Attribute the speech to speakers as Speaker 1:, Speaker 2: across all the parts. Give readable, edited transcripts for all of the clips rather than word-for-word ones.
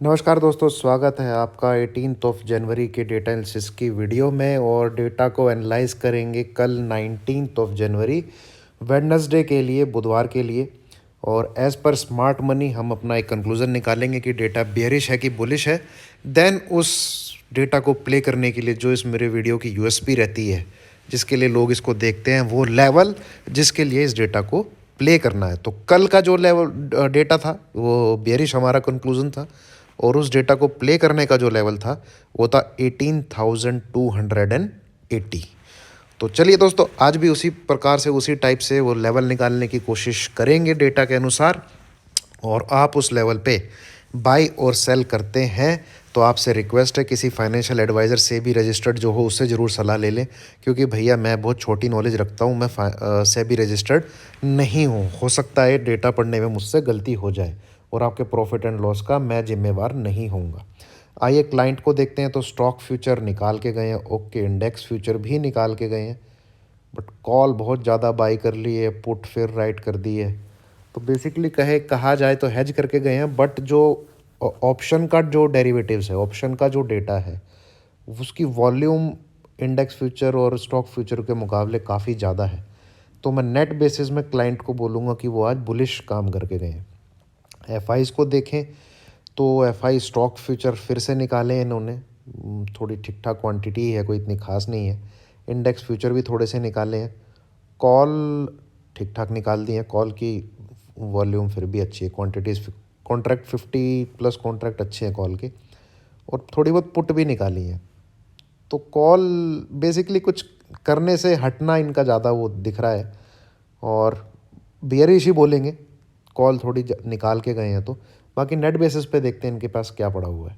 Speaker 1: नमस्कार दोस्तों, स्वागत है आपका 18 ऑफ जनवरी के डेटा एनालिसिस की वीडियो में। और डेटा को एनालाइज करेंगे कल 19 ऑफ जनवरी वेडनेसडे के लिए, बुधवार के लिए। और एज़ पर स्मार्ट मनी हम अपना एक कंक्लूज़न निकालेंगे कि डेटा बेयरिश है कि बुलिश है। देन उस डेटा को प्ले करने के लिए जो इस मेरे वीडियो की यूएसपी रहती है, जिसके लिए लोग इसको देखते हैं, वो लेवल जिसके लिए इस डेटा को प्ले करना है। तो कल का जो लेवल डेटा था वो बेयरिश हमारा कंक्लूज़न था, और उस डेटा को प्ले करने का जो लेवल था वो था 18,280। तो चलिए दोस्तों, आज भी उसी प्रकार से, उसी टाइप से वो लेवल निकालने की कोशिश करेंगे डेटा के अनुसार। और आप उस लेवल पे बाई और सेल करते हैं तो आपसे रिक्वेस्ट है, किसी फाइनेंशियल एडवाइज़र से भी रजिस्टर्ड जो हो उससे ज़रूर सलाह ले लें, क्योंकि भैया मैं बहुत छोटी नॉलेज रखता हूँ, मैं से भी रजिस्टर्ड नहीं हूँ। हो सकता है डेटा पढ़ने में मुझसे गलती हो जाए और आपके प्रॉफिट एंड लॉस का मैं जिम्मेवार नहीं होऊंगा। आइए क्लाइंट को देखते हैं। तो स्टॉक फ्यूचर निकाल के गए हैं, ओके, इंडेक्स फ्यूचर भी निकाल के गए हैं, बट कॉल बहुत ज़्यादा बाई कर ली है, पुट फिर राइट कर दी है। तो बेसिकली कहा जाए तो हेज करके गए हैं, बट जो ऑप्शन का जो डेरिवेटिव्स है, ऑप्शन का जो डेटा है, उसकी वॉल्यूम इंडेक्स फ्यूचर और स्टॉक फ्यूचर के मुकाबले काफ़ी ज़्यादा है। तो मैं नेट बेसिस में क्लाइंट को बोलूँगा कि वो आज बुलिश काम करके गए हैं। एफ को देखें तो एफ आई स्टॉक फ्यूचर फिर से निकाले इन्होंने, थोड़ी ठीक ठाक क्वांटिटी है, कोई इतनी खास नहीं है। इंडेक्स फ्यूचर भी थोड़े से निकाले हैं। कॉल ठीक ठाक निकाल दी है, कॉल की वॉल्यूम फिर भी अच्छी है, क्वांटिटीज़ कॉन्ट्रैक्ट 50+ कॉन्ट्रैक्ट अच्छे हैं कॉल के, और थोड़ी बहुत पुट भी निकाली है। तो कॉल बेसिकली कुछ करने से हटना इनका ज़्यादा वो दिख रहा है, और बियरिश ही बोलेंगे। कॉल थोड़ी निकाल के गए हैं, तो बाकी नेट बेसिस पे देखते हैं इनके पास क्या पड़ा हुआ है।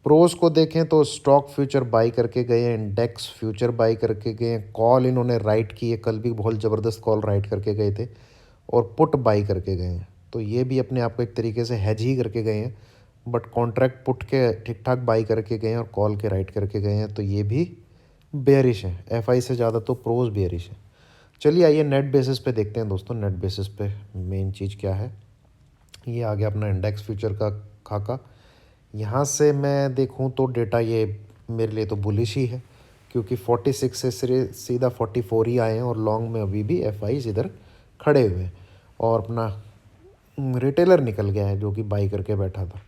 Speaker 1: प्रोज को देखें तो स्टॉक फ्यूचर बाई करके गए हैं, इंडेक्स फ्यूचर बाई करके गए हैं, कॉल इन्होंने राइट की है, कल भी बहुत ज़बरदस्त कॉल राइट करके गए थे, और पुट बाई करके गए हैं। तो ये भी अपने आप को एक तरीके से हेज ही करके गए हैं, बट कॉन्ट्रैक्ट पुट के ठीक ठाक बाई करके गए हैं और कॉल के राइट करके गए हैं। तो ये भी बेयरिश है, एफआई से ज़्यादा तो प्रोज बेयरिश है। चलिए आइए नेट बेसिस पे देखते हैं दोस्तों। नेट बेसिस पे मेन चीज़ क्या है, ये आ गया अपना इंडेक्स फ्यूचर का खाका। यहाँ से मैं देखूँ तो डेटा ये मेरे लिए तो बुलिश ही है, क्योंकि 46 से सीधा 44 ही आए हैं, और लॉन्ग में अभी भी एफ आईज इधर खड़े हुए हैं। और अपना रिटेलर निकल गया है जो कि बाई करके बैठा था।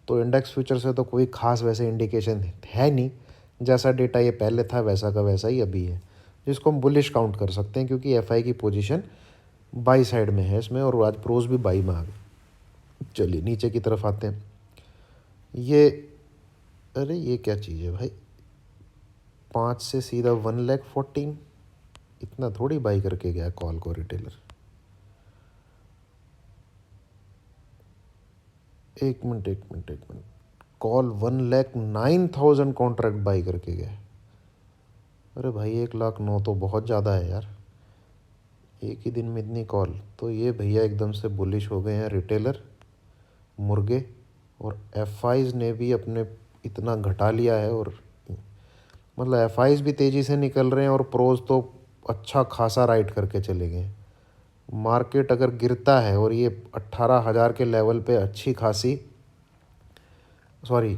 Speaker 1: तो इंडेक्स फ्यूचर से तो कोई खास वैसे इंडिकेशन है नहीं, जैसा डेटा ये पहले था वैसा का वैसा ही अभी है, जिसको हम बुलिश काउंट कर सकते हैं, क्योंकि एफआई की पोजीशन बाई साइड में है इसमें, और आज प्रोज भी बाई में आ गए। चलिए नीचे की तरफ आते हैं। ये अरे ये क्या चीज़ है भाई, 5 से सीधा 1,14,000, इतना थोड़ी बाई करके गया कॉल को रिटेलर। एक मिनट, कॉल 1,09,000 कॉन्ट्रैक्ट बाई करके गया। अरे भाई 1,09,000 तो बहुत ज़्यादा है यार, एक ही दिन में इतनी कॉल। तो ये भैया एकदम से बुलिश हो गए हैं रिटेलर, मुर्गे। और एफआईज ने भी अपने इतना घटा लिया है, और मतलब एफआईज भी तेज़ी से निकल रहे हैं, और प्रोज तो अच्छा खासा राइट करके चले गए। मार्केट अगर गिरता है और ये 18,000 के लेवल पे अच्छी खासी, सॉरी,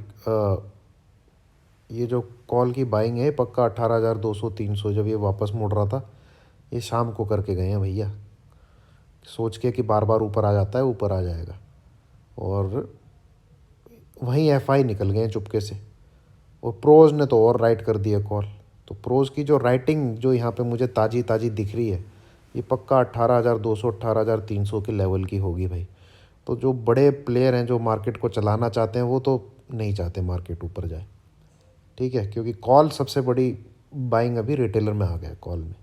Speaker 1: ये जो कॉल की बाइंग है पक्का 18,200-300 जब ये वापस मुड़ रहा था, ये शाम को करके गए हैं भैया, सोच के कि बार बार ऊपर आ जाता है, ऊपर आ जाएगा। और वहीं एफआई निकल गए हैं चुपके से, और प्रोज ने तो और राइट कर दिया कॉल। तो प्रोज की जो राइटिंग जो यहाँ पे मुझे ताज़ी ताज़ी दिख रही है, ये पक्का 18,200 18,300 के लेवल की होगी भाई। तो जो बड़े प्लेयर हैं जो मार्केट को चलाना चाहते हैं, वो तो नहीं चाहते मार्केट ऊपर जाए, ठीक है, क्योंकि कॉल सबसे बड़ी बाइंग अभी रिटेलर में आ गया कॉल में।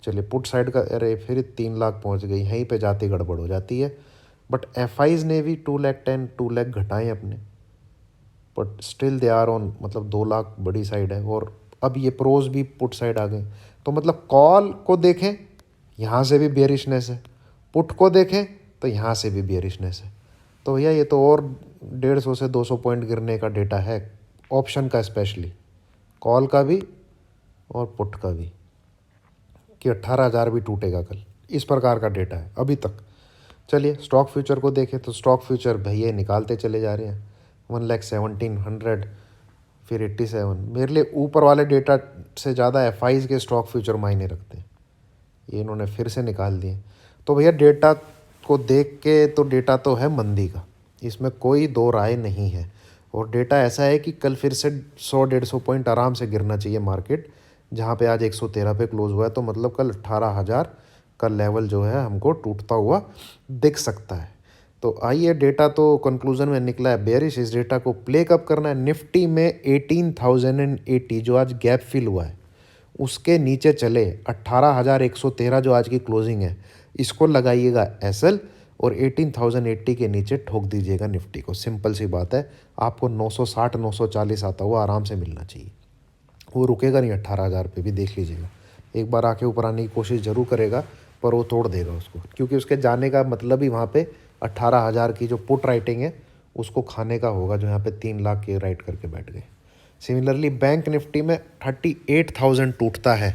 Speaker 1: चलिए पुट साइड का, अरे फिर 3 लाख पहुँच गई, यहीं पर जाती गड़बड़ हो जाती है। बट एफआईज ने भी 2,10,000 2 लाख घटाए अपने, but still they are on, मतलब 2 लाख बड़ी साइड है। और अब ये प्रोज भी पुट साइड आ गए। तो मतलब कॉल को देखें यहाँ से भी बेयरिशनेस है, पुट को देखें तो यहाँ से भी बेयरिशनेस है। तो भैया ये तो और 150 से 200 पॉइंट गिरने का डेटा है, ऑप्शन का स्पेशली, कॉल का भी और पुट का भी, कि 18,000 भी टूटेगा कल, इस प्रकार का डेटा है अभी तक। चलिए स्टॉक फ्यूचर को देखें तो स्टॉक फ्यूचर भैया निकालते चले जा रहे हैं 1,17,100 फिर 87। मेरे लिए ऊपर वाले डेटा से ज़्यादा एफआईज के स्टॉक फ्यूचर मायने रखते हैं। ये इन्होंने फिर से निकाल दिए। तो भैया डेटा को देख के तो डेटा तो है मंदी का, इसमें कोई दो राय नहीं है। और डेटा ऐसा है कि कल फिर से 100-150 पॉइंट आराम से गिरना चाहिए मार्केट, जहाँ पे आज 113 पे क्लोज हुआ है। तो मतलब कल 18,000 का लेवल जो है हमको टूटता हुआ दिख सकता है। तो आइए, डेटा तो कंक्लूजन में निकला है बेयरिश। इस डेटा को प्ले कब करना है? निफ्टी में 18,080 जो आज गैप फिल हुआ है उसके नीचे चले 18,113 जो आज की क्लोजिंग है, इसको लगाइएगा एसएल और 18,080 के नीचे ठोक दीजिएगा निफ्टी को। सिंपल सी बात है, आपको 960 940 आता हुआ आराम से मिलना चाहिए। वो रुकेगा नहीं 18,000 पे भी, देख लीजिएगा। एक बार आके ऊपर आने की कोशिश ज़रूर करेगा, पर वो तोड़ देगा उसको, क्योंकि उसके जाने का मतलब ही वहाँ पे 18,000 की जो पुट राइटिंग है उसको खाने का होगा, जो यहाँ पे 3 लाख के राइट करके बैठ गए। सिमिलरली बैंक निफ्टी में 38,000 टूटता है,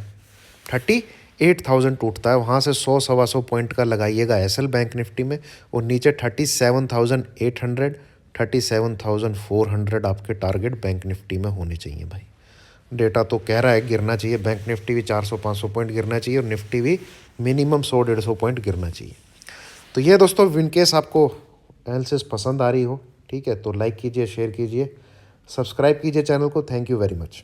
Speaker 1: 38,000 टूटता है। वहाँ से 100-125 पॉइंट का लगाइएगा एसएल बैंक निफ्टी में, और नीचे 37,800 37,400 आपके टारगेट बैंक निफ्टी में होने चाहिए भाई। डेटा तो कह रहा है गिरना चाहिए, बैंक निफ्टी भी 400-500 पॉइंट गिरना चाहिए और निफ्टी भी मिनिमम 100-150 पॉइंट गिरना चाहिए। तो ये दोस्तों, इनकेस आपको एनालिसिस पसंद आ रही हो, ठीक है, तो लाइक कीजिए, शेयर कीजिए, सब्सक्राइब कीजिए चैनल को। Thank you very much.